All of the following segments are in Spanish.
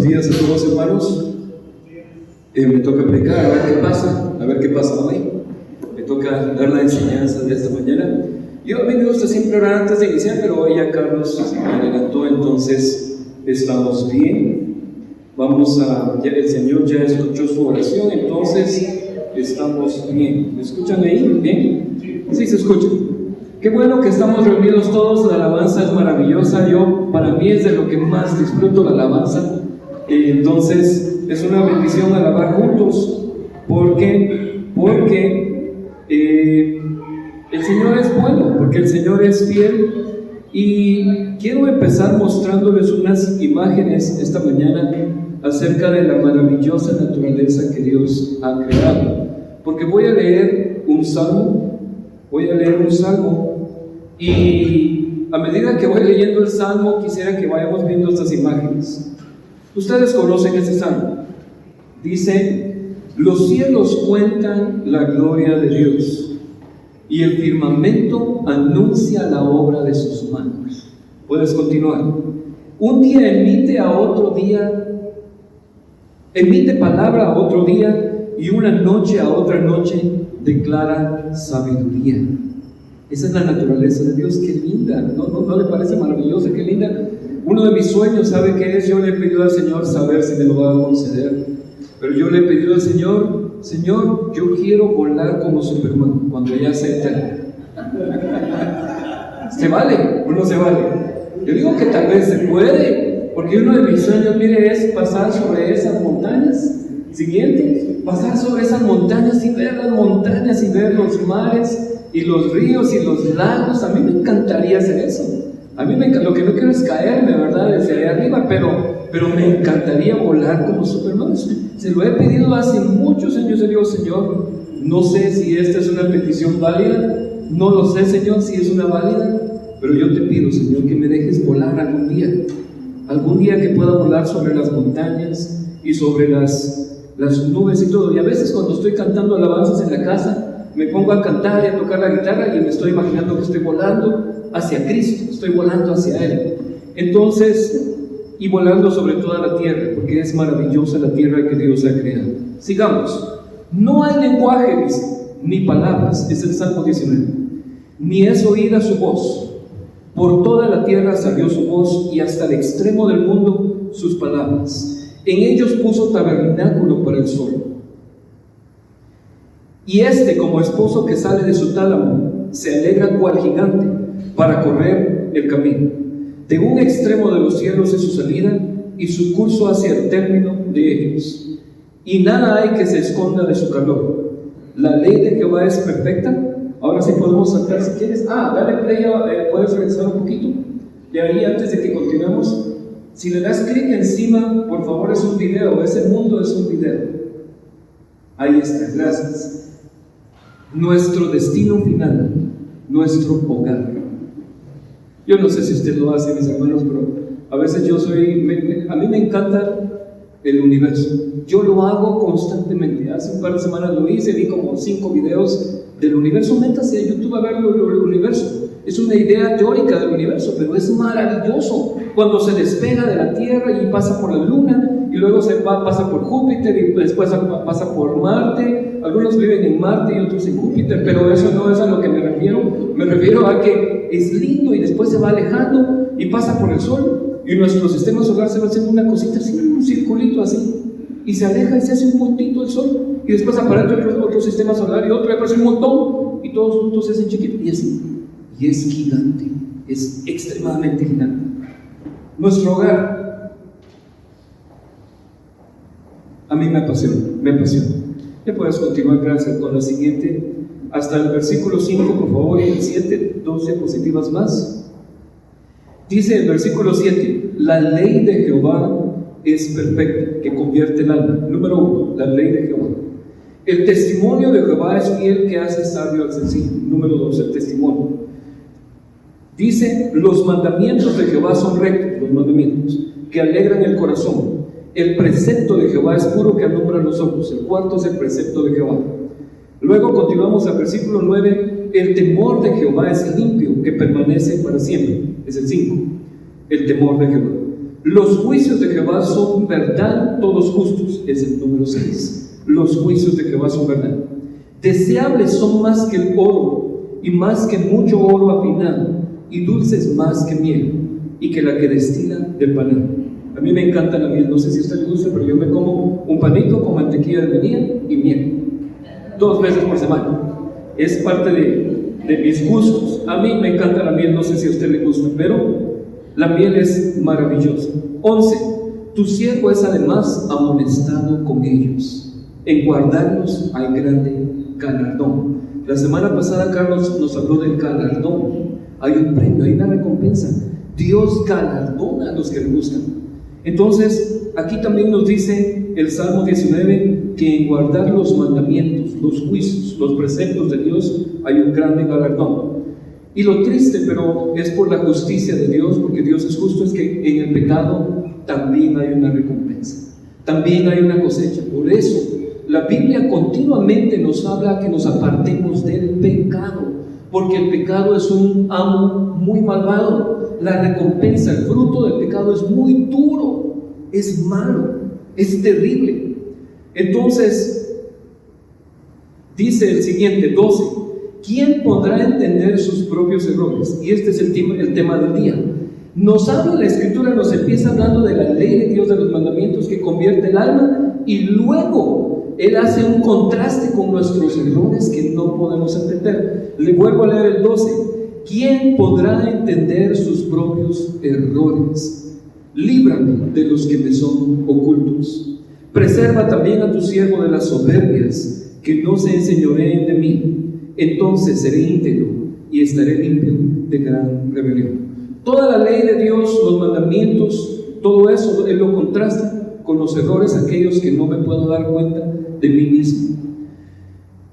buenos días a todos, hermanos. Me toca predicar, a ver qué pasa hoy. Me toca dar la enseñanza de esta mañana. A mí me gusta siempre orar antes de iniciar, pero hoy ya Carlos me adelantó, entonces estamos bien. El Señor ya escuchó su oración, entonces estamos bien. ¿Me escuchan ahí? ¿Bien? Sí, se escucha. Qué bueno que estamos reunidos todos, la alabanza es maravillosa. Para mí es de lo que más disfruto, la alabanza. Entonces es una bendición alabar juntos, porque el Señor es bueno, porque el Señor es fiel. Y quiero empezar mostrándoles unas imágenes esta mañana acerca de la maravillosa naturaleza que Dios ha creado, porque voy a leer un salmo, y a medida que voy leyendo el salmo quisiera que vayamos viendo estas imágenes. Ustedes conocen ese salmo. Dice: los cielos cuentan la gloria de Dios, y el firmamento anuncia la obra de sus manos. Puedes continuar. Un día emite palabra a otro día, y una noche a otra noche declara sabiduría. Esa es la naturaleza de Dios. Qué linda, ¿no le parece maravillosa? Qué linda. Uno de mis sueños, ¿sabe qué es? Yo le he pedido al Señor saber si me lo va a conceder, pero yo le he pedido al Señor, yo quiero volar como Superman cuando ya se eterno. ¿Se vale o no se vale? Yo digo que tal vez se puede, porque uno de mis sueños, mire, es pasar sobre esas montañas. Siguiente, pasar sobre esas montañas y ver las montañas y ver los mares y los ríos y los lagos. A mí me encantaría hacer eso. A mí lo que no quiero es caerme, ¿verdad?, desde ahí arriba, pero me encantaría volar como Superman. Se lo he pedido hace muchos años. Yo digo: Señor, no sé si esta es una petición válida, no lo sé, Señor, si es una válida, pero yo te pido, Señor, que me dejes volar algún día que pueda volar sobre las montañas y sobre las nubes y todo. Y a veces cuando estoy cantando alabanzas en la casa, me pongo a cantar y a tocar la guitarra y me estoy imaginando que estoy volando hacia Cristo, estoy volando hacia Él. Entonces, y volando sobre toda la tierra, porque es maravillosa la tierra que Dios ha creado. Sigamos. No hay lenguaje, dice, ni palabras, es el Salmo 19, ni es oída su voz. Por toda la tierra salió su voz, y hasta el extremo del mundo sus palabras. En ellos puso tabernáculo para el sol. Y como esposo que sale de su tálamo, se alegra cual gigante para correr el camino. De un extremo de los cielos es su salida, y su curso hacia el término de ellos. Y nada hay que se esconda de su calor. La ley de Jehová es perfecta. Ahora sí podemos saltar si quieres. Dale play, puedes regresar un poquito. Y ahí, antes de que continuemos, si le das clic encima, por favor, es un video. Ese mundo es un video. Ahí está, gracias. Nuestro destino final, nuestro hogar. Yo no sé si usted lo hace, mis hermanos, pero a veces a mí me encanta el universo. Yo lo hago constantemente. Hace un par de semanas lo hice, vi como 5 videos del universo. Métase a YouTube a ver el universo. Es una idea teórica del universo, pero es maravilloso. Cuando se despega de la Tierra y pasa por la Luna, y luego pasa por Júpiter, y después pasa por Marte. Algunos viven en Marte y otros en Júpiter, pero eso no es a lo que me refiero. Me refiero a que es lindo, y después se va alejando y pasa por el Sol, y nuestro sistema solar se va haciendo una cosita así, un circulito así, y se aleja y se hace un puntito el Sol, y después aparece otro sistema solar y otro, y aparece un montón, y todos juntos se hacen chiquitos, y así. Y es gigante, es extremadamente gigante. Nuestro hogar, a mí me apasiona. Ya puedes continuar, gracias, con la siguiente, hasta el versículo 5, por favor, y el 7, 2 diapositivas más. Dice el versículo 7: la ley de Jehová es perfecta, que convierte el alma. Número 1, la ley de Jehová. El testimonio de Jehová es fiel, que hace sabio al sencillo. Número 2, el testimonio. Dice: los mandamientos de Jehová son rectos, los mandamientos, que alegran el corazón. El precepto de Jehová es puro, que alumbra los ojos. El cuarto es el precepto de Jehová. Luego continuamos al versículo 9: el temor de Jehová es limpio, que permanece para siempre. Es el 5, el temor de Jehová. Los juicios de Jehová son verdad, todos justos. Es el número 6. Los juicios de Jehová son verdad. Deseables son más que el oro, y más que mucho oro afinado, y dulces más que miel, y que la que destila del panal. A mí me encanta la miel, no sé si a usted le gusta, pero yo me como un panito con mantequilla de vainilla y miel 2 veces por semana. Es parte de mis gustos. A mí me encanta la miel, no sé si a usted le gusta, pero la miel es maravillosa. 11. Tu siervo es además amonestado con ellos. En guardarlos hay grande galardón. La semana pasada Carlos nos habló del galardón. Hay un premio, hay una recompensa. Dios galardona a los que le gustan. Entonces, aquí también nos dice el Salmo 19 que en guardar los mandamientos, los juicios, los preceptos de Dios hay un grande galardón. Y lo triste, pero es por la justicia de Dios, porque Dios es justo, es que en el pecado también hay una recompensa, también hay una cosecha. Por eso la Biblia continuamente nos habla que nos apartemos del pecado, porque el pecado es un amo muy malvado. La recompensa, el fruto del pecado es muy duro, es malo, es terrible. Entonces dice el siguiente, 12: ¿quién podrá entender sus propios errores? Y este es el tema del día. Nos habla la Escritura, nos empieza hablando de la ley de Dios, de los mandamientos que convierte el alma, y luego Él hace un contraste con nuestros errores que no podemos entender. Le vuelvo a leer el 12: ¿quién podrá entender sus propios errores? Líbrame de los que me son ocultos. Preserva también a tu siervo de las soberbias, que no se enseñoreen de mí. Entonces seré íntegro y estaré limpio de gran rebelión. Toda la ley de Dios, los mandamientos, todo eso Él lo contrasta con los errores aquellos que no me puedo dar cuenta de mí mismo.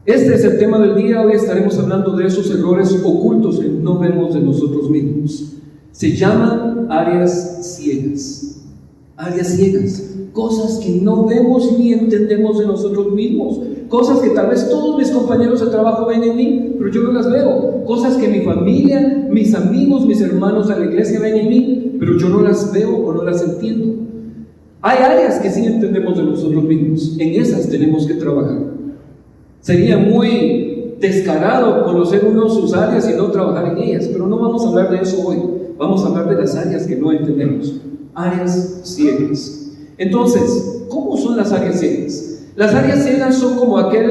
Este es el tema del día. Hoy estaremos hablando de esos errores ocultos que no vemos de nosotros mismos. Se llaman áreas ciegas. Áreas ciegas. Cosas que no vemos ni entendemos de nosotros mismos. Cosas que tal vez todos mis compañeros de trabajo ven en mí, pero yo no las veo. Cosas que mi familia, mis amigos, mis hermanos de la iglesia ven en mí, pero yo no las veo o no las entiendo. Hay áreas que sí entendemos de nosotros mismos. En esas tenemos que trabajar. Sería muy descarado conocer uno sus áreas y no trabajar en ellas, pero no vamos a hablar de eso hoy. Vamos a hablar de las áreas que no entendemos. Áreas ciegas. Entonces, ¿cómo son las áreas ciegas? Las áreas ciegas son como aquella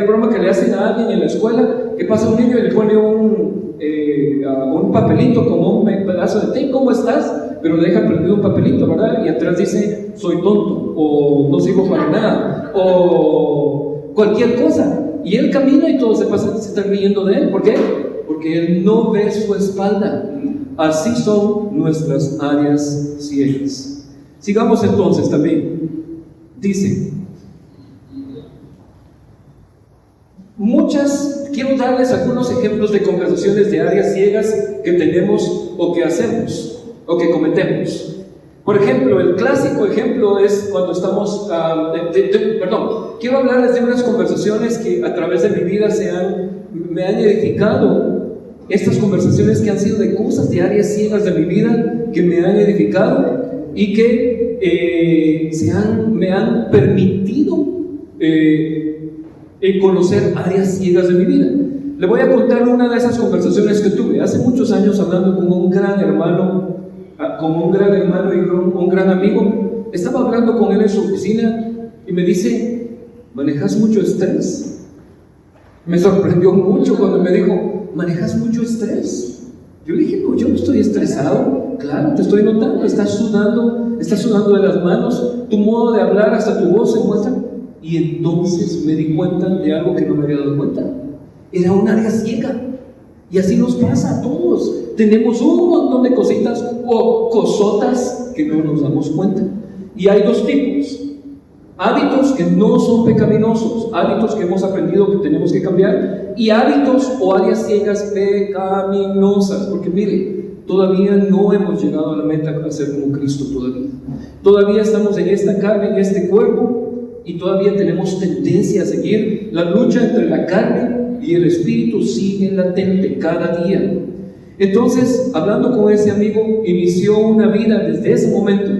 broma que le hacen a alguien en la escuela, que pasa un niño y le pone un papelito como un pedazo de tape, ¿cómo estás? Pero le deja prendido un papelito, ¿verdad? Y atrás dice, soy tonto, o no sirvo para nada, o cualquier cosa. Y él camina y todos se están riendo de él. ¿Por qué? Porque él no ve su espalda. Así son nuestras áreas ciegas. Sigamos entonces también. Dice, quiero darles algunos ejemplos de conversaciones de áreas ciegas que tenemos o que hacemos o que cometemos. Por ejemplo, el clásico ejemplo es cuando estamos, quiero hablarles de unas conversaciones que a través de mi vida me han edificado. Estas conversaciones que han sido de cosas de áreas ciegas de mi vida que me han edificado y que me han permitido conocer áreas ciegas de mi vida. Le voy a contar una de esas conversaciones que tuve hace muchos años hablando con un gran hermano y un gran amigo. Estaba hablando con él en su oficina y me dice, ¿manejas mucho estrés? Me sorprendió mucho cuando me dijo, ¿manejas mucho estrés? Yo le dije, no, yo no estoy estresado. Claro, te estoy notando, estás sudando de las manos, tu modo de hablar, hasta tu voz se muestra. Y entonces me di cuenta de algo que no me había dado cuenta. Era un área ciega. Y así nos pasa a todos. Tenemos un montón de cositas o cosotas que no nos damos cuenta. Y hay dos tipos. Hábitos que no son pecaminosos, hábitos que hemos aprendido que tenemos que cambiar, y hábitos o áreas ciegas pecaminosas, porque mire, todavía no hemos llegado a la meta a ser como Cristo todavía estamos en esta carne, en este cuerpo, y todavía tenemos tendencia a seguir. La lucha entre la carne y el espíritu sigue latente cada día. Entonces, hablando con ese amigo, inició una vida desde ese momento.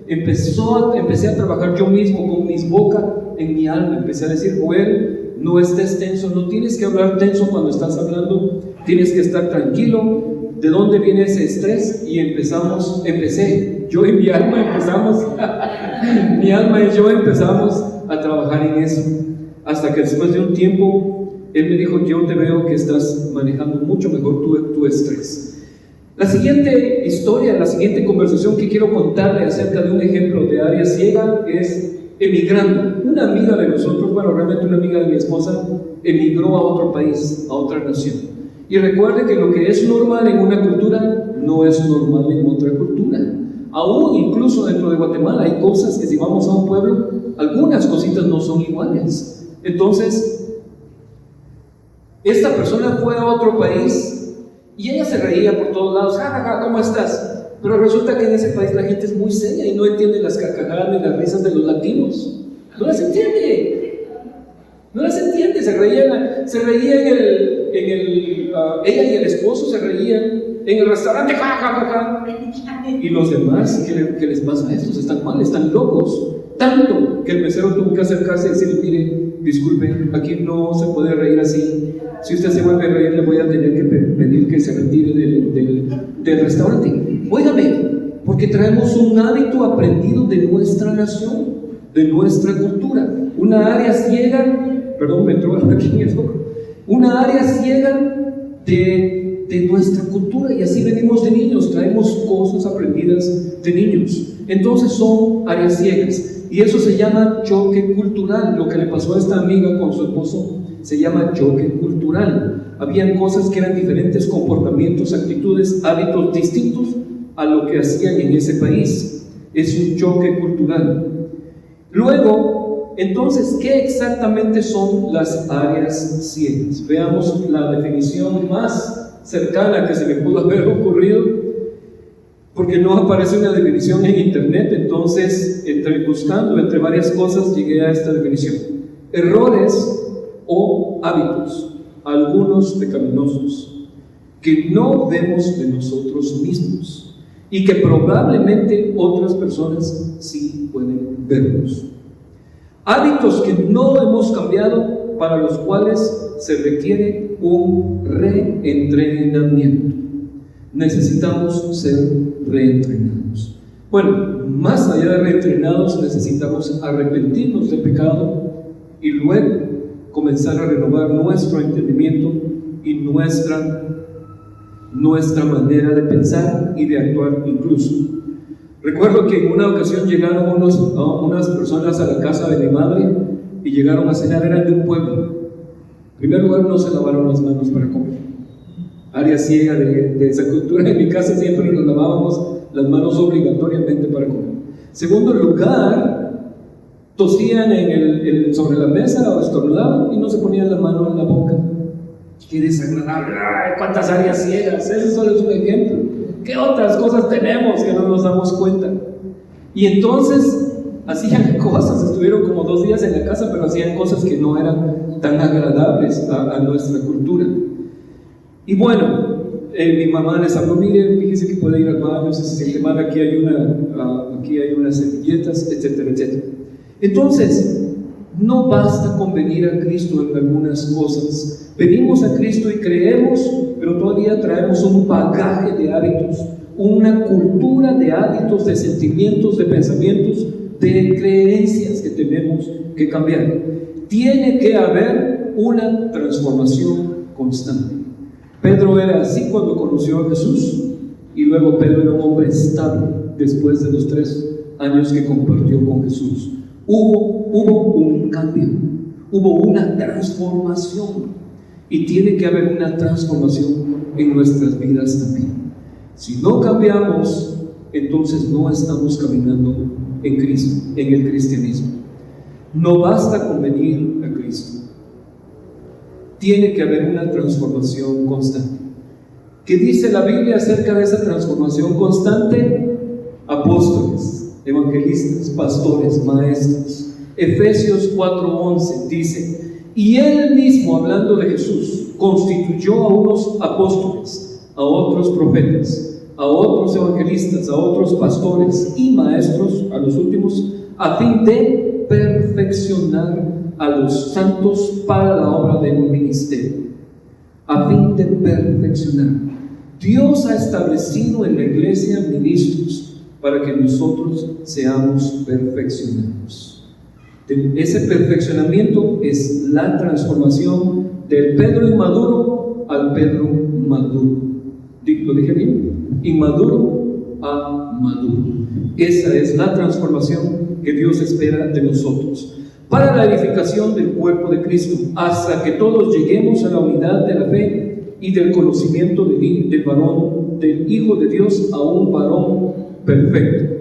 Empecé a trabajar yo mismo con mis bocas en mi alma. Empecé a decir: Joel, no estés tenso, no tienes que hablar tenso cuando estás hablando, tienes que estar tranquilo. ¿De dónde viene ese estrés? Y yo y mi alma empezamos, mi alma y yo empezamos a trabajar en eso. Hasta que después de un tiempo, él me dijo: yo te veo que estás manejando mucho mejor tu estrés. La siguiente historia, la siguiente conversación que quiero contarle acerca de un ejemplo de área ciega es emigrando. Una amiga de nosotros, realmente una amiga de mi esposa, emigró a otro país, a otra nación. Y recuerde que lo que es normal en una cultura no es normal en otra cultura. Aún incluso dentro de Guatemala hay cosas que si vamos a un pueblo, algunas cositas no son iguales. Entonces, esta persona fue a otro país y ella se reía por todos lados: ¡ja, ja, ja! ¿Cómo estás? Pero resulta que en ese país la gente es muy seria y no entiende las carcajadas ni las risas de los latinos. No las entiende. No las entiende. Se reía ella y el esposo se reían en el restaurante. ¡Ja, ja, ja, ja! Y los demás, ¿qué les pasa a estos? Están mal, están locos. Tanto que el mesero tuvo que acercarse y decirle: mire, disculpe, aquí no se puede reír así. Si usted se vuelve a reír, le voy a tener que pedir que se retire del restaurante. Óigame, porque traemos un hábito aprendido de nuestra nación, de nuestra cultura. Una área ciega, perdón, me entró aquí en el foco. Una área ciega de nuestra cultura, y así venimos de niños, traemos cosas aprendidas de niños. Entonces son áreas ciegas, y eso se llama choque cultural. Lo que le pasó a esta amiga con su esposo se llama choque cultural. Habían cosas que eran diferentes, comportamientos, actitudes, hábitos distintos a lo que hacían en ese país. Es un choque cultural. Luego, entonces, ¿qué exactamente son las áreas ciegas? Veamos la definición más cercana que se me pudo haber ocurrido, porque no aparece una definición en internet. Entonces, buscando entre varias cosas, llegué a esta definición: errores o hábitos, algunos pecaminosos, que no vemos de nosotros mismos y que probablemente otras personas sí pueden verlos. Hábitos que no hemos cambiado, para los cuales se requiere un reentrenamiento. Necesitamos ser reentrenados. Bueno, más allá de reentrenados, necesitamos arrepentirnos del pecado y luego comenzar a renovar nuestro entendimiento y nuestra manera de pensar y de actuar incluso. Recuerdo que en una ocasión llegaron unas personas a la casa de mi madre y llegaron a cenar. Eran de un pueblo. En primer lugar, no se lavaron las manos para comer. Área ciega de esa cultura. En mi casa siempre nos lavábamos las manos obligatoriamente para comer. Segundo lugar, tosían sobre la mesa o estornudaban y no se ponían la mano en la boca. ¡Qué desagradable! ¡Ay, cuántas áreas ciegas! Ese solo es un ejemplo. ¿Qué otras cosas tenemos que no nos damos cuenta? Y entonces hacían cosas, estuvieron como 2 días en la casa, pero hacían cosas que no eran tan agradables a nuestra cultura. Y bueno, mi mamá les habló: mire, fíjese que puede ir al baño, si se siente mal, aquí hay unas servilletas, etcétera, etcétera. Entonces, no basta con venir a Cristo en algunas cosas. Venimos a Cristo y creemos, pero todavía traemos un bagaje de hábitos, una cultura de hábitos, de sentimientos, de pensamientos, de creencias que tenemos que cambiar. Tiene que haber una transformación constante. Pedro era así cuando conoció a Jesús, y luego Pedro era un hombre estable después de los 3 años que compartió con Jesús. Hubo un cambio, hubo una transformación, y tiene que haber una transformación en nuestras vidas también. Si no cambiamos, entonces no estamos caminando en Cristo, en el cristianismo. No basta con venir a Cristo. Tiene que haber una transformación constante. ¿Qué dice la Biblia acerca de esa transformación constante? Apóstoles, evangelistas, pastores, maestros. Efesios 4:11 dice: y él mismo, hablando de Jesús, constituyó a unos apóstoles, a otros profetas, a otros evangelistas, a otros pastores y maestros, a los últimos, a fin de perfeccionar a los santos para la obra del ministerio. A fin de perfeccionar. Dios ha establecido en la iglesia ministros para que nosotros seamos perfeccionados. Ese perfeccionamiento es la transformación del Pedro inmaduro al Pedro maduro. ¿Lo dije bien? Inmaduro a maduro. Esa es la transformación que Dios espera de nosotros, para la edificación del cuerpo de Cristo, hasta que todos lleguemos a la unidad de la fe y del conocimiento del varón, del Hijo de Dios, a un varón perfecto.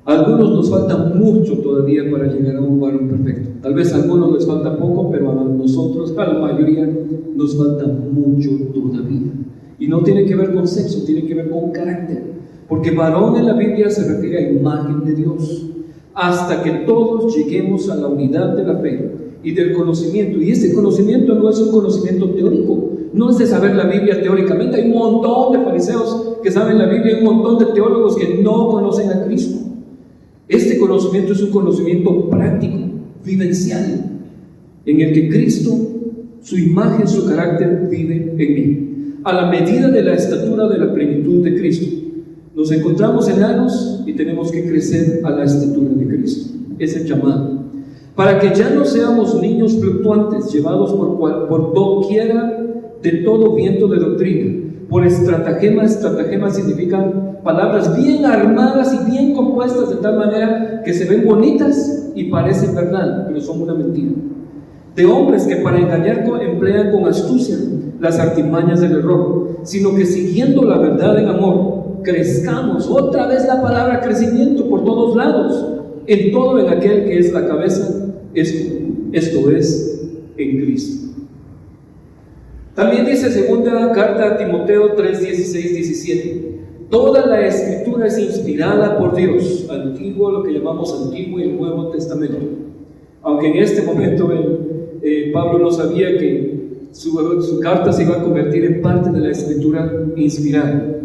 A algunos nos falta mucho todavía para llegar a un varón perfecto. Tal vez a algunos les falta poco, pero a nosotros, a la mayoría, nos falta mucho todavía. Y no tiene que ver con sexo, tiene que ver con carácter. Porque varón en la Biblia se refiere a imagen de Dios. Hasta que todos lleguemos a la unidad de la fe y del conocimiento. Y este conocimiento no es un conocimiento teórico, no es de saber la Biblia teóricamente. Hay un montón de fariseos que saben la Biblia, hay un montón de teólogos que no conocen a Cristo. Este conocimiento es un conocimiento práctico, vivencial, en el que Cristo, su imagen, su carácter vive en mí, a la medida de la estatura de la plenitud de Cristo. Nos encontramos enanos y tenemos que crecer a la estatura de Cristo. Es el llamado. Para que ya no seamos niños fluctuantes, llevados por doquiera de todo viento de doctrina, por estratagema. Estratagema significan palabras bien armadas y bien compuestas de tal manera que se ven bonitas y parecen verdad, pero son una mentira. De hombres que para engañar emplean con astucia las artimañas del error, sino que siguiendo la verdad en amor, crezcamos. Otra vez la palabra crecimiento por todos lados, en todo en aquel que es la cabeza, esto es en Cristo. También dice segunda carta a Timoteo 3, 16, 17: toda la escritura es inspirada por Dios, antiguo, lo que llamamos Antiguo y el Nuevo Testamento. Aunque en este momento Pablo no sabía que su carta se iba a convertir en parte de la escritura inspirada.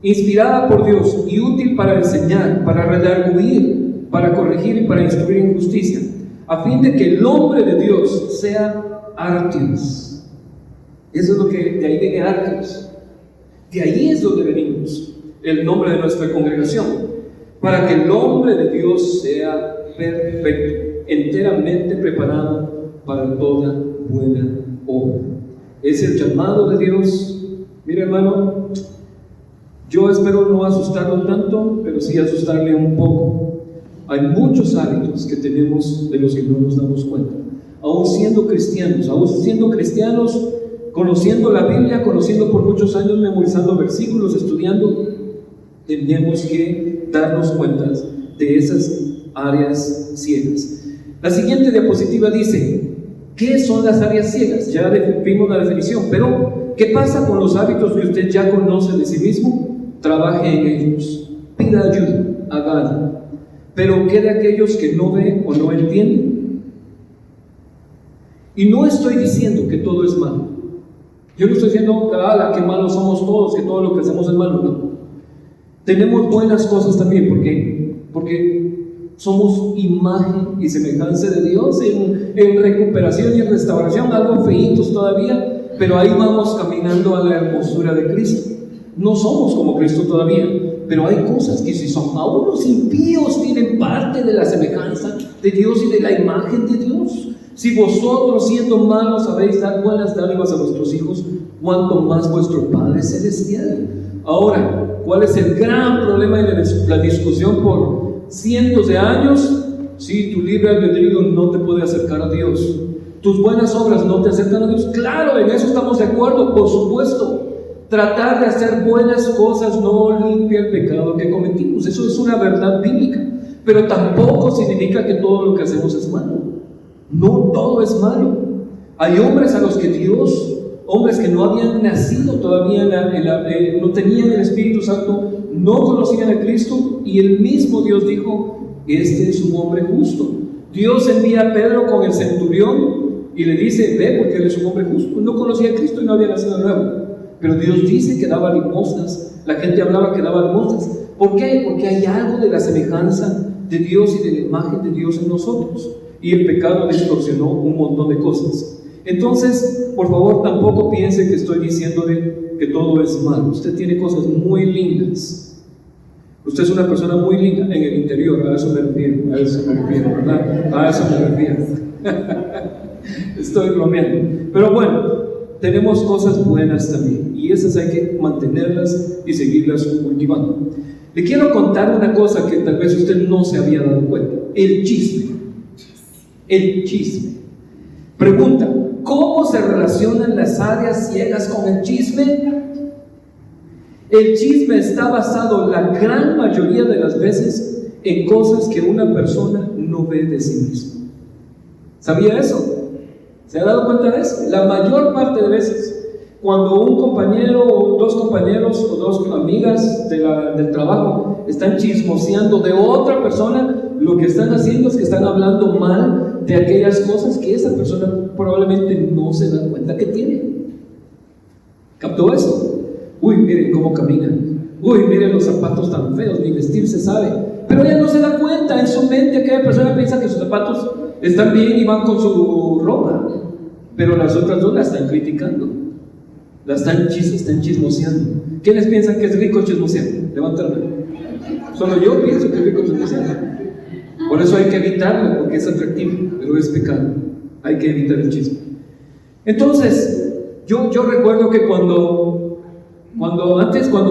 Inspirada por Dios y útil para enseñar, para redarguir, para corregir y para instruir en justicia, a fin de que el hombre de Dios sea artios. Eso es lo que, de ahí viene artios. De ahí es donde venimos, el nombre de nuestra congregación. Para que el hombre de Dios sea perfecto, enteramente preparado para toda buena obra. Es el llamado de Dios. Mira, hermano, yo espero no asustarlo tanto, pero sí asustarle un poco. Hay muchos hábitos que tenemos de los que no nos damos cuenta. Aún siendo cristianos, conociendo la Biblia, conociendo por muchos años, memorizando versículos, estudiando, tenemos que darnos cuenta de esas áreas ciegas. La siguiente diapositiva dice: ¿qué son las áreas ciegas? Ya vimos la definición, pero ¿qué pasa con los hábitos que usted ya conoce de sí mismo? Trabaje en ellos, pida ayuda, hágalo. Pero ¿qué de aquellos que no ven o no entienden? Y no estoy diciendo que todo es malo. Yo no estoy diciendo que malos somos todos, que todo lo que hacemos es malo. No. Tenemos buenas cosas también, porque somos imagen y semejanza de Dios en recuperación y en restauración, algo feitos todavía, pero ahí vamos caminando a la hermosura de Cristo. No somos como Cristo todavía, pero hay cosas que sí son. Aún los impíos tienen parte de la semejanza de Dios y de la imagen de Dios. Si vosotros, siendo malos, sabéis dar buenas dádivas a vuestros hijos, cuánto más vuestro Padre Celestial. Ahora, ¿cuál es el gran problema de la discusión por cientos de años? Sí, tu libre albedrío no te puede acercar a Dios. Tus buenas obras no te acercan a Dios. Claro, en eso estamos de acuerdo, por supuesto. Tratar de hacer buenas cosas no limpia el pecado que cometimos. Eso es una verdad bíblica. Pero tampoco significa que todo lo que hacemos es malo. No todo es malo. Hay hombres a los que Dios, hombres que no habían nacido todavía, no tenían el Espíritu Santo, no conocían a Cristo, y el mismo Dios dijo: este es un hombre justo. Dios envía a Pedro con el centurión y le dice: ve, porque él es un hombre justo. No conocía a Cristo y no había nacido de nuevo. pero Dios dice que daba limosnas, la gente hablaba que daba limosnas. ¿Por qué? Porque hay algo de la semejanza de Dios y de la imagen de Dios en nosotros, y el pecado distorsionó un montón de cosas. Entonces, por favor, tampoco piense que estoy diciéndole que todo es malo. Usted tiene cosas muy lindas. Usted es una persona muy linda en el interior, a eso me refiero, ¿verdad? A eso me refiero. Estoy bromeando. Pero bueno, tenemos cosas buenas también, y esas hay que mantenerlas y seguirlas cultivando. Le quiero contar una cosa que tal vez usted no se había dado cuenta: el chisme. El chisme. Pregunta: ¿cómo se relacionan las áreas ciegas con el chisme? El chisme está basado la gran mayoría de las veces en cosas que una persona no ve de sí misma. ¿Sabía eso? ¿Se ha dado cuenta de eso? La mayor parte de veces, cuando un compañero o dos compañeros o dos amigas del trabajo están chismoseando de otra persona, lo que están haciendo es que están hablando mal de aquellas cosas que esa persona probablemente no se da cuenta que tiene. ¿Captó eso? Uy, miren cómo caminan. Uy, miren los zapatos tan feos, ni vestirse sabe. Pero ella no se da cuenta. En su mente aquella persona piensa que sus zapatos están bien y van con su ropa, pero las otras dos la están criticando, la están chismoseando. ¿Quiénes piensan que es rico chismoseando? Levanta la mano. Solo yo pienso que es rico chismoseando. Por eso hay que evitarlo, porque es atractivo, pero es pecado. Hay que evitar el chisme. Entonces, yo recuerdo que cuando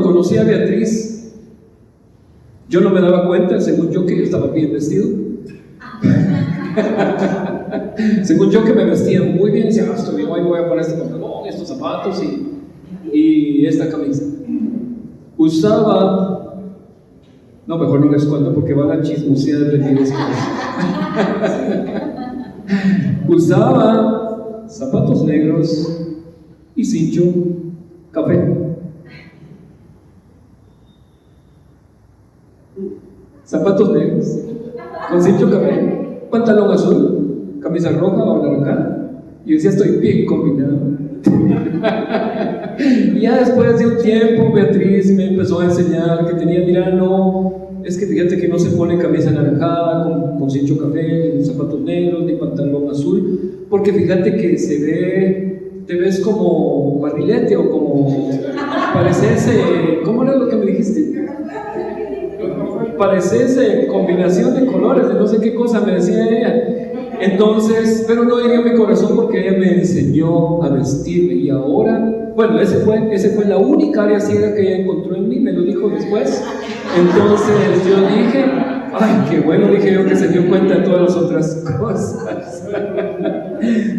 conocí a Beatriz, yo no me daba cuenta, según yo, que yo estaba bien vestido. Según yo, que me vestía muy bien, decía, estoy bien, hoy voy a poner este pantalón, estos zapatos y esta camisa. No, mejor no les cuento porque van a chismosear de mí después. Usaba zapatos negros y cincho café. Zapatos negros con cincho café, pantalón azul, camisa roja o naranjada. Y yo decía, estoy bien combinado. Y ya después de un tiempo, Beatriz me empezó a enseñar que tenía, mira, no, es que fíjate que no se pone camisa naranjada con cincho café, ni zapatos negros, ni pantalón azul, porque fíjate que te ves como barrilete o como pareces, ¿cómo era lo que me dijiste? Pareces combinación de colores, de no sé qué cosa me decía ella. Entonces, pero no hirió mi corazón porque ella me enseñó a vestirme, y ahora, bueno, ese fue la única área ciega que ella encontró en mí, me lo dijo después. Entonces yo dije, ay, qué bueno, dije yo, que se dio cuenta de todas las otras cosas.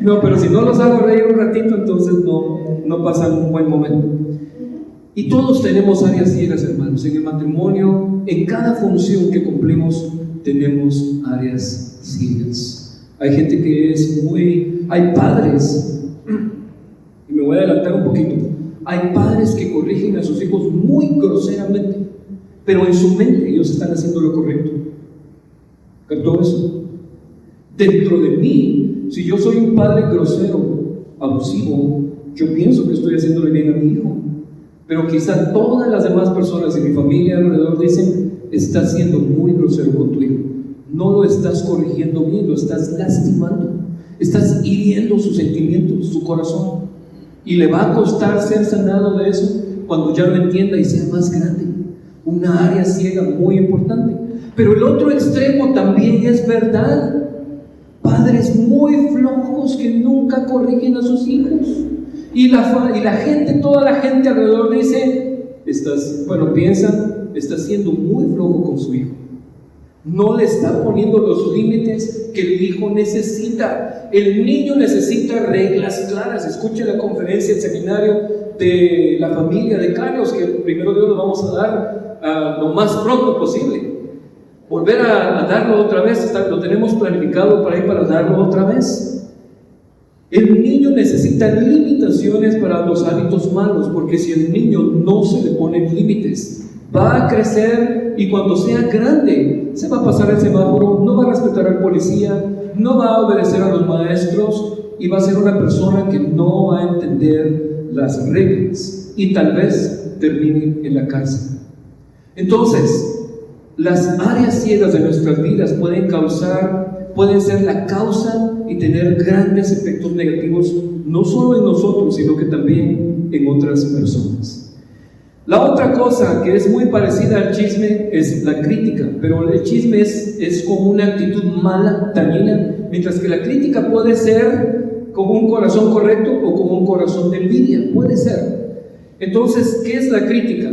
No, pero si no los hago reír un ratito, entonces no pasan un buen momento. Y todos tenemos áreas ciegas, hermanos, en el matrimonio, en cada función que cumplimos, tenemos áreas ciegas. Hay gente que hay padres, y me voy a adelantar un poquito, hay padres que corrigen a sus hijos muy groseramente, pero en su mente ellos están haciendo lo correcto. ¿Captó eso? Dentro de mí, si yo soy un padre grosero, abusivo, yo pienso que estoy haciéndole bien a mi hijo, pero quizá todas las demás personas en mi familia alrededor dicen, estás siendo muy grosero con tu hijo. No lo estás corrigiendo bien, lo estás lastimando, estás hiriendo sus sentimientos, su corazón, y le va a costar ser sanado de eso cuando ya lo entienda y sea más grande. Una área ciega muy importante. Pero el otro extremo también es verdad. Padres muy flojos que nunca corrigen a sus hijos, y la gente, toda la gente alrededor dice, piensan, está siendo muy flojo con su hijo. No le está poniendo los límites que el hijo necesita. El niño necesita reglas claras. Escuche la conferencia, el seminario de la familia de Carlos, que primero Dios lo vamos a dar lo más pronto posible. Volver a darlo otra vez, lo tenemos planificado para darlo otra vez. El niño necesita limitaciones para los hábitos malos, porque si el niño no se le ponen límites, va a crecer, y cuando sea grande se va a pasar el semáforo, no va a respetar al policía, no va a obedecer a los maestros, y va a ser una persona que no va a entender las reglas y tal vez termine en la cárcel. Entonces, las áreas ciegas de nuestras vidas pueden ser la causa y tener grandes efectos negativos, no solo en nosotros, sino que también en otras personas. La otra cosa que es muy parecida al chisme es la crítica, pero el chisme es como una actitud mala, dañina, mientras que la crítica puede ser con un corazón correcto o con un corazón de envidia, puede ser. Entonces, ¿qué es la crítica?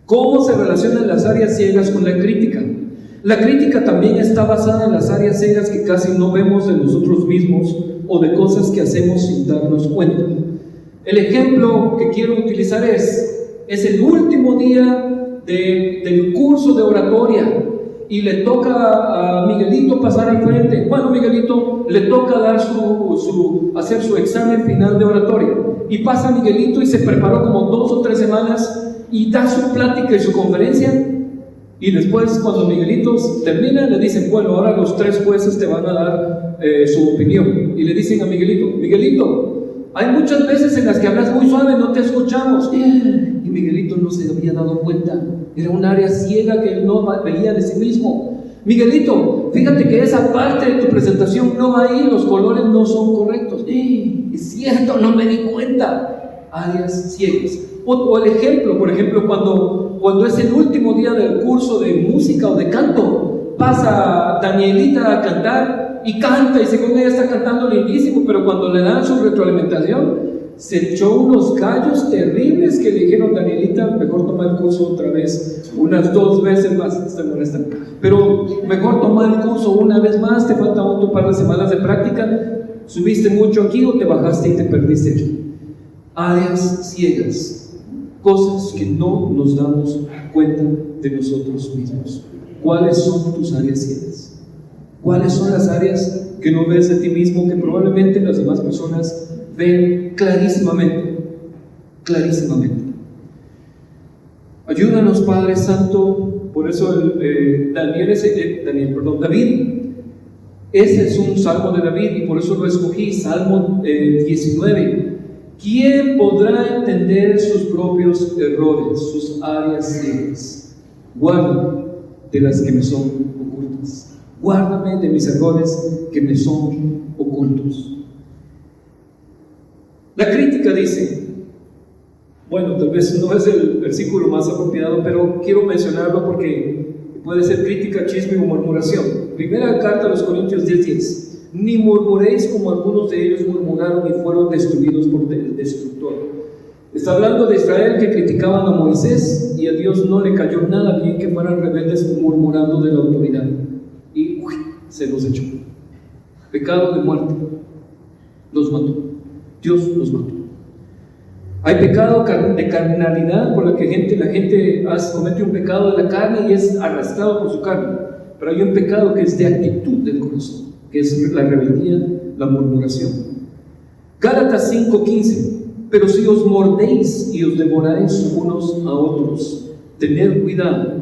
¿Cómo se relacionan las áreas ciegas con la crítica? La crítica también está basada en las áreas ciegas que casi no vemos de nosotros mismos o de cosas que hacemos sin darnos cuenta. El ejemplo que quiero utilizar es el último día del curso de oratoria y le toca a Miguelito pasar al frente. Bueno, Miguelito le toca dar hacer su examen final de oratoria y pasa Miguelito y se preparó como 2 o 3 semanas y da su plática y su conferencia, y después cuando Miguelito termina le dicen, bueno, ahora los 3 jueces te van a dar su opinión, y le dicen a Miguelito, hay muchas veces en las que hablas muy suave, no te escuchamos. Y Miguelito no se había dado cuenta, era un área ciega que él no veía de sí mismo. Miguelito, fíjate que esa parte de tu presentación no va ahí, los colores no son correctos. Es cierto, no me di cuenta. Áreas ciegas. O el ejemplo, por ejemplo, cuando es el último día del curso de música o de canto, pasa Danielita a cantar y canta, y según ella está cantando lindísimo, pero cuando le dan su retroalimentación, se echó unos gallos terribles que le dijeron, Danielita, mejor toma el curso otra vez, unas 2 veces más, estoy molesta, pero mejor toma el curso una vez más, te falta un par de semanas de práctica, subiste mucho aquí o te bajaste y te perdiste aquí. Áreas ciegas, cosas que no nos damos cuenta de nosotros mismos. ¿Cuáles son tus áreas ciegas? ¿Cuáles son las áreas que no ves de ti mismo que probablemente las demás personas ven clarísimamente? Clarísimamente. Ayúdanos, Padre Santo. Por eso David, ese es un salmo de David y por eso lo escogí, Salmo 19. ¿Quién podrá entender sus propios errores, sus áreas ciegas? Guárdame de las que me son ocultas. Guárdame de mis errores que me son ocultos. La crítica dice, bueno, tal vez no es el versículo más apropiado, pero quiero mencionarlo porque puede ser crítica, chisme o murmuración. Primera carta a los Corintios 10:10. Ni murmuréis como algunos de ellos murmuraron y fueron destruidos por el destructor. Está hablando de Israel que criticaban a Moisés y a Dios no le cayó nada bien que fueran rebeldes murmurando de la autoridad. Y se los echó. Pecado de muerte. Los mató. Dios los mató. Hay pecado de carnalidad por la que la gente comete un pecado de la carne y es arrastrado por su carne. Pero hay un pecado que es de actitud del corazón, que es la rebeldía, la murmuración. Gálatas 5:15. Pero si os mordéis y os devoráis unos a otros, tened cuidado,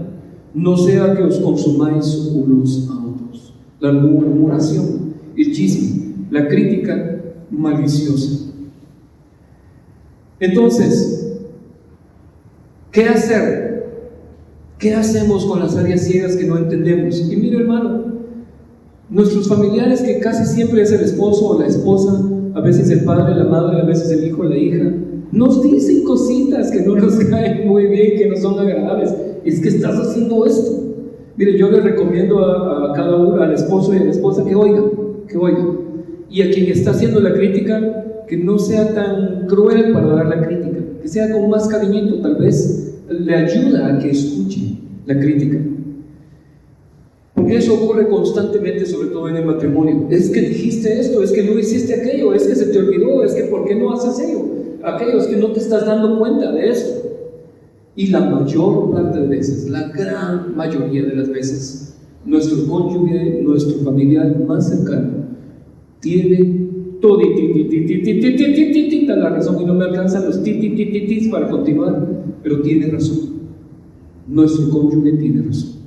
no sea que os consumáis unos a otros. La murmuración, el chisme, la crítica maliciosa. Entonces, ¿qué hacer? ¿Qué hacemos con las áreas ciegas que no entendemos? Y mire, hermano, nuestros familiares, que casi siempre es el esposo o la esposa, a veces el padre, la madre, a veces el hijo, la hija, nos dicen cositas que no nos caen muy bien, que no son agradables. Es que estás haciendo esto. Mire, yo le recomiendo a cada uno, al esposo y a la esposa, que oiga. Y a quien está haciendo la crítica, que no sea tan cruel para dar la crítica, que sea con más cariñito, tal vez le ayuda a que escuche la crítica. Porque eso ocurre constantemente, sobre todo en el matrimonio. Es que dijiste esto, es que no hiciste aquello, es que se te olvidó, es que ¿por qué no haces aquello? Es que no te estás dando cuenta de eso. Y la mayor parte de veces, la gran mayoría de las veces, nuestro cónyuge, nuestro familiar más cercano, tiene todo la razón, y no me alcanzan los titis para continuar, pero tiene razón. Nuestro cónyuge tiene razón.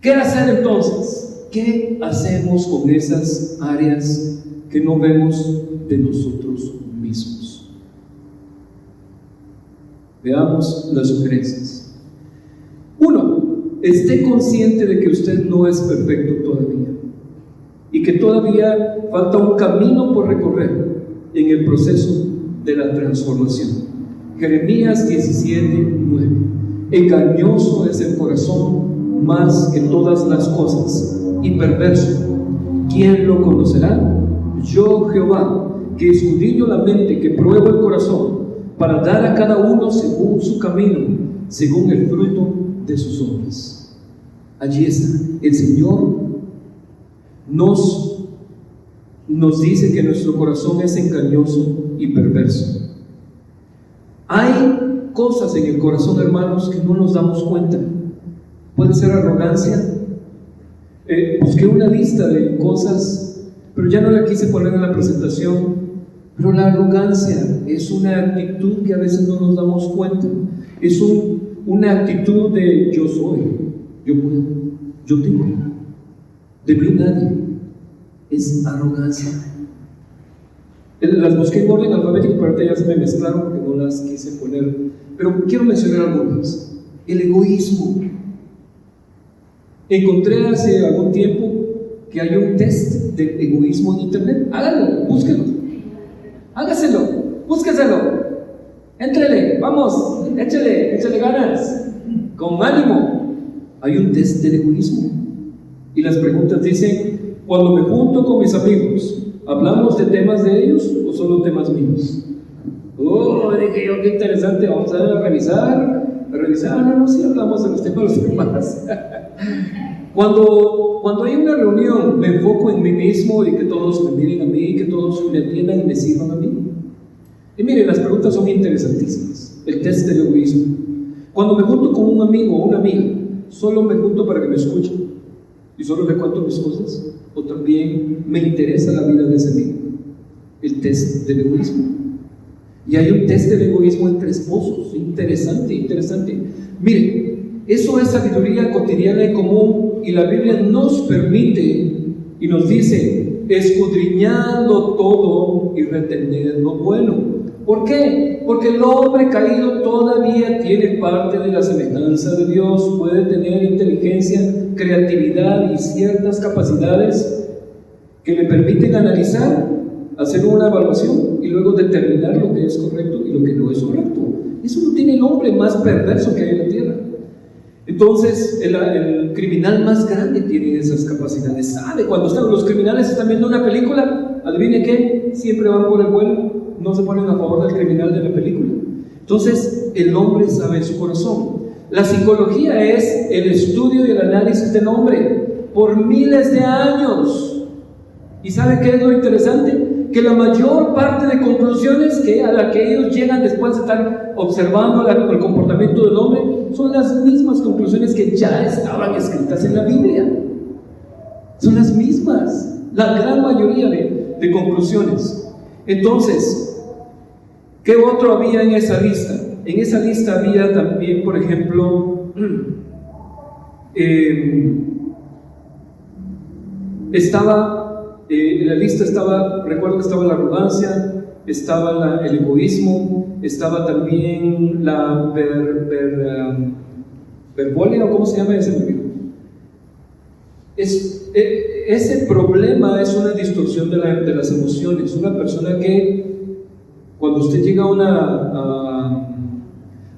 ¿Qué hacer entonces? ¿Qué hacemos con esas áreas que no vemos de nosotros mismos? Veamos las sugerencias. 1. Esté consciente de que usted no es perfecto todavía y que todavía falta un camino por recorrer en el proceso de la transformación. Jeremías 17:9. Engañoso es el corazón más que todas las cosas y perverso. ¿Quién lo conocerá? Yo, Jehová, que escudriño la mente, que pruebo el corazón, para dar a cada uno según su camino, según el fruto de sus obras. Allí está. El Señor nos dice que nuestro corazón es engañoso y perverso. Hay cosas en el corazón, hermanos, que no nos damos cuenta. Puede ser arrogancia. Busqué una lista de cosas, pero ya no la quise poner en la presentación. Pero la arrogancia es una actitud que a veces no nos damos cuenta. Es una actitud de yo soy, yo puedo, yo tengo, de mí nadie. Es arrogancia. Las busqué en orden alfabético, pero ahorita ya se me mezclaron porque no las quise poner. Pero quiero mencionar algunas. El egoísmo. Encontré hace algún tiempo que hay un test de egoísmo en internet. Háganlo, búsquenlo. Hágaselo, búsqueselo. Éntrele, vamos, échale ganas. Con ánimo. Hay un test del egoísmo. Y las preguntas dicen: cuando me junto con mis amigos, ¿hablamos de temas de ellos o solo temas míos? Dije yo, qué interesante, vamos a revisar. No, sí hablamos de los temas de los demás. Cuando hay una reunión, me enfoco en mí mismo y que todos me miren a mí, que todos me atiendan y me sirvan a mí. Y miren, las preguntas son interesantísimas. El test del egoísmo. Cuando me junto con un amigo o una amiga, ¿solo me junto para que me escuchen y solo le cuento mis cosas? ¿O también me interesa la vida de ese amigo? El test del egoísmo. Y hay un test del egoísmo entre esposos. Interesante. Miren, eso es sabiduría cotidiana y común, y la Biblia nos permite y nos dice: escudriñando todo y retener lo bueno. ¿Por qué? Porque el hombre caído todavía tiene parte de la semejanza de Dios, puede tener inteligencia, creatividad y ciertas capacidades que le permiten analizar, hacer una evaluación y luego determinar lo que es correcto y lo que no es correcto. Eso no tiene el hombre más perverso que hay en la tierra. Entonces, el criminal más grande tiene esas capacidades. ¿Sabe? Cuando los criminales están viendo una película, adivine qué, siempre van por el bueno, no se ponen a favor del criminal de la película. Entonces, el hombre sabe en su corazón. La psicología es el estudio y el análisis del hombre por miles de años. ¿Y sabe qué es lo interesante? Que la mayor parte de conclusiones a la que ellos llegan después de estar observando el comportamiento del hombre son las mismas conclusiones que ya estaban escritas en la Biblia. Son las mismas, la gran mayoría de conclusiones. Entonces, ¿qué otro había en esa lista? En esa lista había también, por ejemplo, en la lista recuerdo que estaba la arrogancia, estaba el egoísmo, estaba también la verbolia, o ¿cómo se llama ese? Ese problema es una distorsión de las emociones. Una persona que, cuando usted llega a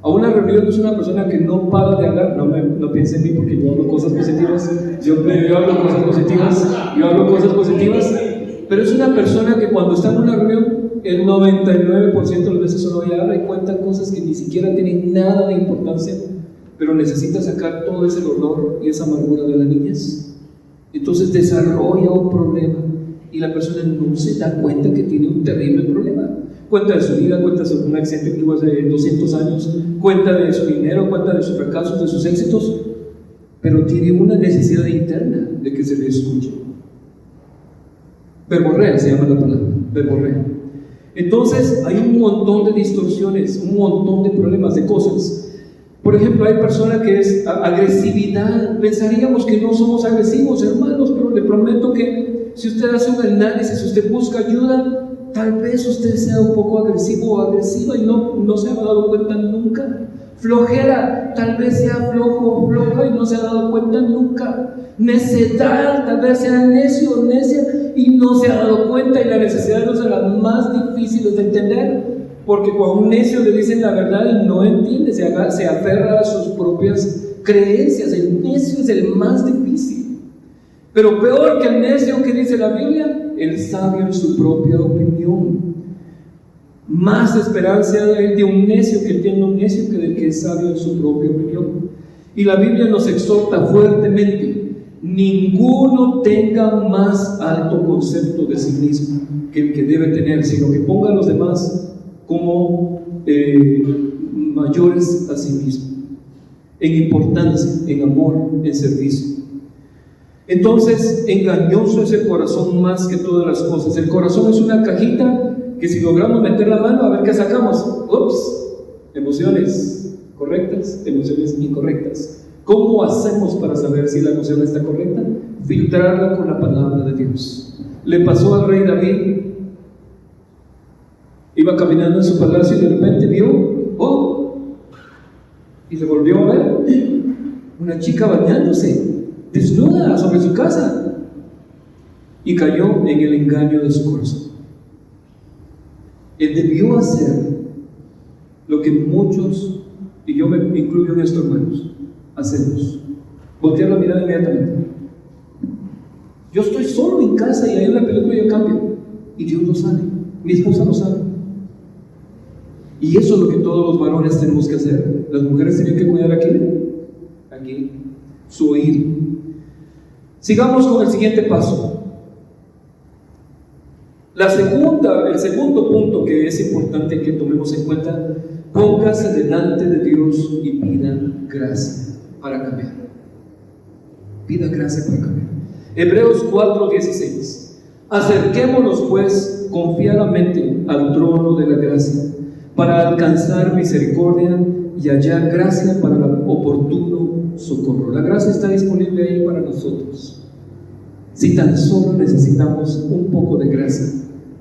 una reunión, es una persona que no para de hablar. No piense en mí, porque yo hablo cosas positivas. Yo hablo cosas positivas. Pero es una persona que cuando está en una reunión, el 99% de las veces solo ella habla y cuenta cosas que ni siquiera tienen nada de importancia, pero necesita sacar todo ese dolor y esa amargura de la niñez. Entonces desarrolla un problema y la persona no se da cuenta que tiene un terrible problema. Cuenta de su vida, cuenta sobre un accidente que tuvo hace 200 años, cuenta de su dinero, cuenta de sus fracasos, de sus éxitos, pero tiene una necesidad interna de que se le escuche. Verborrea se llama la palabra, verborrea. Entonces hay un montón de distorsiones, un montón de problemas, de cosas. Por ejemplo, hay personas que es agresividad. Pensaríamos que no somos agresivos, hermanos, pero le prometo que si usted hace un análisis, si usted busca ayuda, tal vez usted sea un poco agresivo o agresiva y no se ha dado cuenta nunca. Flojera, tal vez sea flojo o floja y no se ha dado cuenta nunca. Necedad, tal vez sea necio o necia y no se ha dado cuenta. Y la necesidad es una de las más difíciles de entender, porque cuando un necio le dicen la verdad y no entiende, se aferra a sus propias creencias. El necio es el más difícil. Pero peor que el necio, que dice la Biblia, el sabio en su propia opinión. Más esperanza hay de un necio que tiene un necio que del que es sabio en su propia opinión. Y la Biblia nos exhorta fuertemente: ninguno tenga más alto concepto de sí mismo que el que debe tener, sino que ponga a los demás como mayores a sí mismo, en importancia, en amor, en servicio. Entonces, engañoso es el corazón más que todas las cosas. El corazón es una cajita que si logramos meter la mano, a ver qué sacamos. Ups, emociones correctas, emociones incorrectas. ¿Cómo hacemos para saber si la emoción está correcta? Filtrarla con la palabra de Dios. Le pasó al rey David. Iba caminando en su palacio y de repente vio, y se volvió a ver una chica bañándose desnuda sobre su casa, y cayó en el engaño de su corazón. Él debió hacer lo que muchos, y yo me incluyo en esto, hermanos, hacemos: voltear la mirada inmediatamente. Yo estoy solo en casa y hay una película y yo cambio, y Dios lo sabe, mi esposa lo sabe. Y eso es lo que todos los varones tenemos que hacer. Las mujeres tienen que cuidar aquí, su oído. Sigamos con el siguiente paso. El segundo punto que es importante que tomemos en cuenta: póngase delante de Dios y pida gracia para cambiar. Pida gracia para cambiar. Hebreos 4:16. Acerquémonos pues confiadamente al trono de la gracia, para alcanzar misericordia y hallar gracia para el oportuno socorro. La gracia está disponible ahí para nosotros. Si tan solo necesitamos un poco de gracia,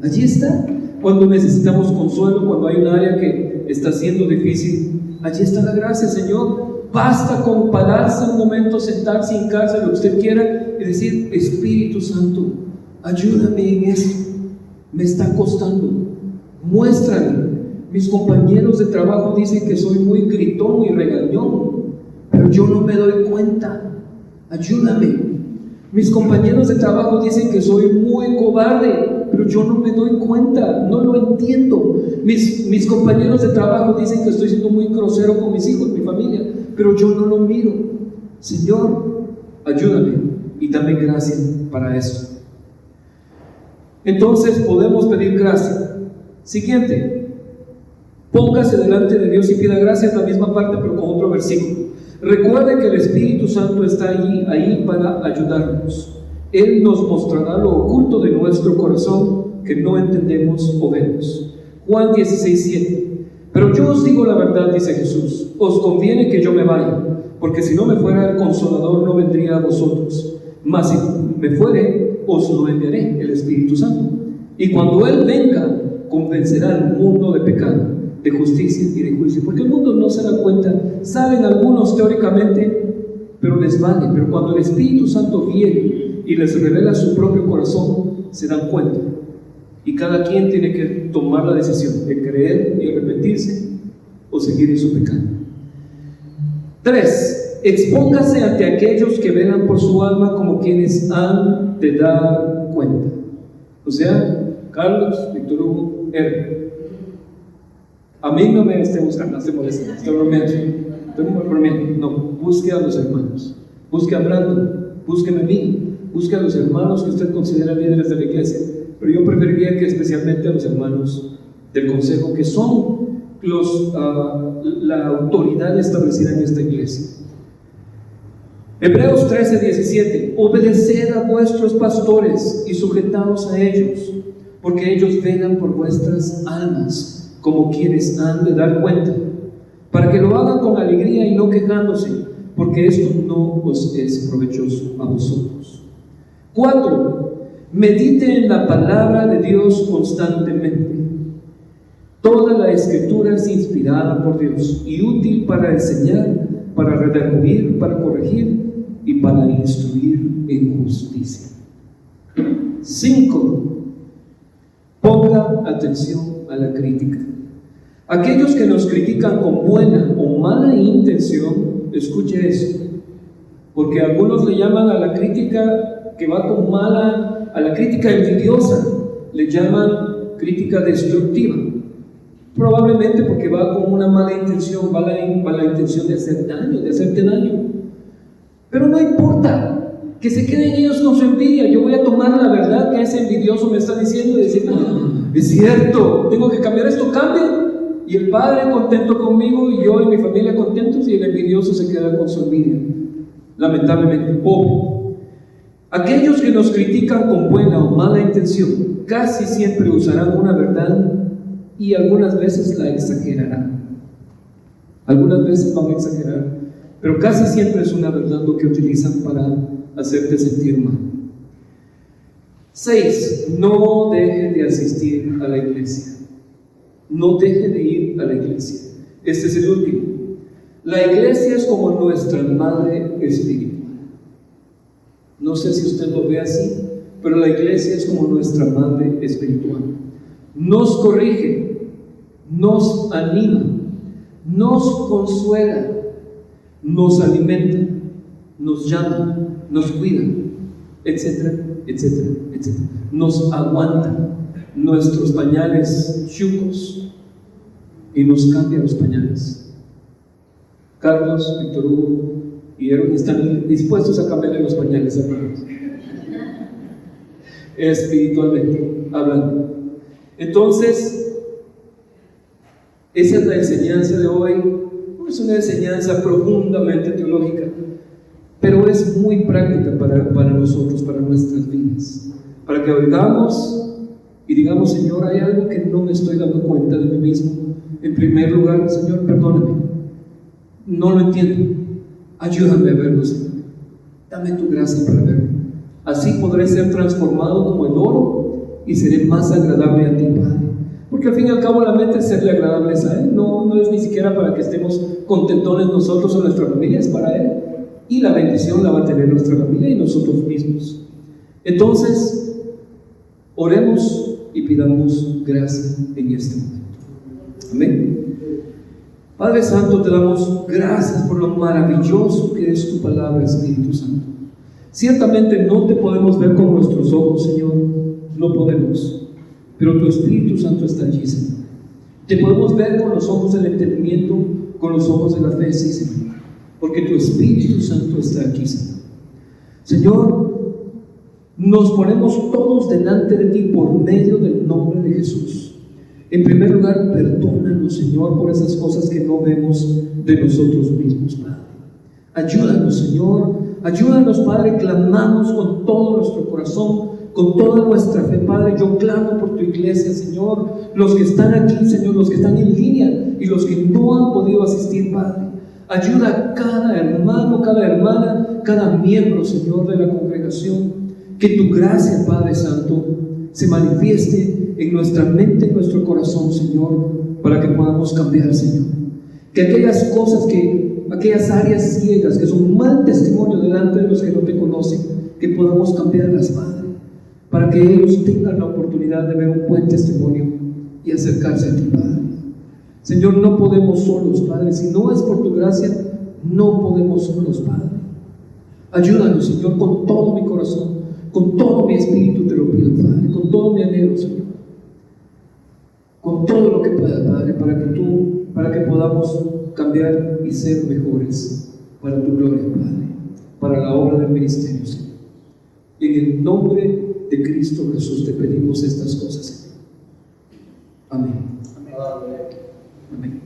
allí está. Cuando necesitamos consuelo, cuando hay un área que está siendo difícil, allí está la gracia, Señor. Basta con pararse un momento, sentarse, hincarse, lo que usted quiera, y decir: Espíritu Santo, ayúdame en esto, me está costando, muéstrame. Mis compañeros de trabajo dicen que soy muy gritón y regañón, pero yo no me doy cuenta, ayúdame. Mis compañeros de trabajo dicen que soy muy cobarde, pero yo no me doy cuenta, no lo entiendo. Mis compañeros de trabajo dicen que estoy siendo muy grosero con mis hijos, mi familia, pero yo no lo miro. Señor, ayúdame y dame gracia para eso. Entonces podemos pedir gracia. Siguiente: póngase delante de Dios y pida gracia. Es la misma parte pero con otro versículo. Recuerde que el Espíritu Santo está ahí para ayudarnos. Él nos mostrará lo oculto de nuestro corazón que no entendemos o vemos. Juan 16:7. Pero yo os digo la verdad, dice Jesús: os conviene que yo me vaya, porque si no me fuera, el Consolador no vendría a vosotros. Mas si me fuere, os lo enviaré, el Espíritu Santo. Y cuando Él venga, convencerá al mundo de pecado, de justicia y de juicio. Porque el mundo no se da cuenta. Saben algunos teóricamente, pero les vale. Pero cuando el Espíritu Santo viene y les revela su propio corazón, se dan cuenta. Y cada quien tiene que tomar la decisión de creer y arrepentirse o seguir en su pecado. 3. Expóngase ante aquellos que velan por su alma como quienes han de dar cuenta. O sea, Carlos, Víctor Hugo, R. A mí no me esté buscando, no se moleste, estoy bromeando. No, busque a los hermanos, busque a Brandon, búsqueme a mí, busque a los hermanos que usted considera líderes de la iglesia, pero yo preferiría que especialmente a los hermanos del consejo, que son la autoridad establecida en esta iglesia. Hebreos 13:17. Obedeced a vuestros pastores y sujetaos a ellos, porque ellos velan por vuestras almas, como quienes han de dar cuenta, para que lo hagan con alegría y no quejándose, porque esto no os es provechoso a vosotros. 4. Medite en la palabra de Dios constantemente. Toda la Escritura es inspirada por Dios y útil para enseñar, para redarguir, para corregir y para instruir en justicia. 5. Ponga atención a la crítica. Aquellos que nos critican con buena o mala intención, escuche eso, porque algunos le llaman a la crítica que va con mala, a la crítica envidiosa, le llaman crítica destructiva. Probablemente porque va con una mala intención, va la intención de hacer daño, de hacerte daño. Pero no importa, que se queden ellos con su envidia. Yo voy a tomar la verdad que ese envidioso me está diciendo y decir, es cierto, tengo que cambiar esto, cambia. Y el Padre contento conmigo y yo y mi familia contentos, y el envidioso se queda con su envidia. Lamentablemente, pobre. Aquellos que nos critican con buena o mala intención casi siempre usarán una verdad y algunas veces la exagerarán. Algunas veces van a exagerar, pero casi siempre es una verdad lo que utilizan para hacerte sentir mal. 6. No deje de asistir a la iglesia. No deje de ir a la iglesia. Este es el último. La iglesia es como nuestra madre espiritual. No sé si usted lo ve así, pero la iglesia es como nuestra madre espiritual. Nos corrige, nos anima, nos consuela, nos alimenta, nos llama, nos cuida, etcétera, etcétera, etcétera. Nos aguanta nuestros pañales chucos y nos cambia los pañales. Carlos, Víctor Hugo y Aaron están dispuestos a cambiarle los pañales a Carlos, espiritualmente hablando. Entonces, esa es la enseñanza de hoy. No es una enseñanza profundamente teológica, pero es muy práctica para nosotros, para nuestras vidas, para que oigamos y digamos, Señor, hay algo que no me estoy dando cuenta de mí mismo. En primer lugar, Señor, perdóname, no lo entiendo, ayúdame a verlo, Señor, dame tu gracia para verlo. Así podré ser transformado como el oro y seré más agradable a ti, Padre, porque al fin y al cabo la meta es serle agradables a Él. No es ni siquiera para que estemos contentones nosotros o nuestra familia, es para Él, y la bendición la va a tener nuestra familia y nosotros mismos. Entonces, oremos y pidamos gracia en este momento. Amén. Padre Santo, te damos gracias por lo maravilloso que es tu palabra, Espíritu Santo. Ciertamente no te podemos ver con nuestros ojos, Señor, no podemos, pero tu Espíritu Santo está allí, Señor. Te podemos ver con los ojos del entendimiento, con los ojos de la fe, sí, Señor, porque tu Espíritu Santo está aquí, Señor. Señor, nos ponemos todos delante de ti por medio del nombre de Jesús. En primer lugar, perdónanos, Señor, por esas cosas que no vemos de nosotros mismos, Padre. Ayúdanos, Señor, ayúdanos, Padre. Clamamos con todo nuestro corazón, con toda nuestra fe, Padre. Yo clamo por tu iglesia, Señor, los que están aquí, Señor, los que están en línea y los que no han podido asistir, Padre. Ayuda a cada hermano, cada hermana, cada miembro, Señor, de la congregación. Que tu gracia, Padre Santo, se manifieste en nuestra mente, en nuestro corazón, Señor, para que podamos cambiar, Señor. Que aquellas áreas ciegas que son un mal testimonio delante de los que no te conocen, que podamos cambiarlas, Padre, para que ellos tengan la oportunidad de ver un buen testimonio y acercarse a ti, Padre. Señor, no podemos solos, Padre. Si no es por tu gracia, no podemos solos, Padre. Ayúdanos, Señor, con todo mi corazón, con todo mi espíritu te lo pido, Padre, con todo mi anhelo, Señor, con todo lo que pueda, Padre, para que podamos cambiar y ser mejores para tu gloria, Padre, para la obra del ministerio, Señor. En el nombre de Cristo Jesús te pedimos estas cosas, Señor. Amén. Amén. Amén.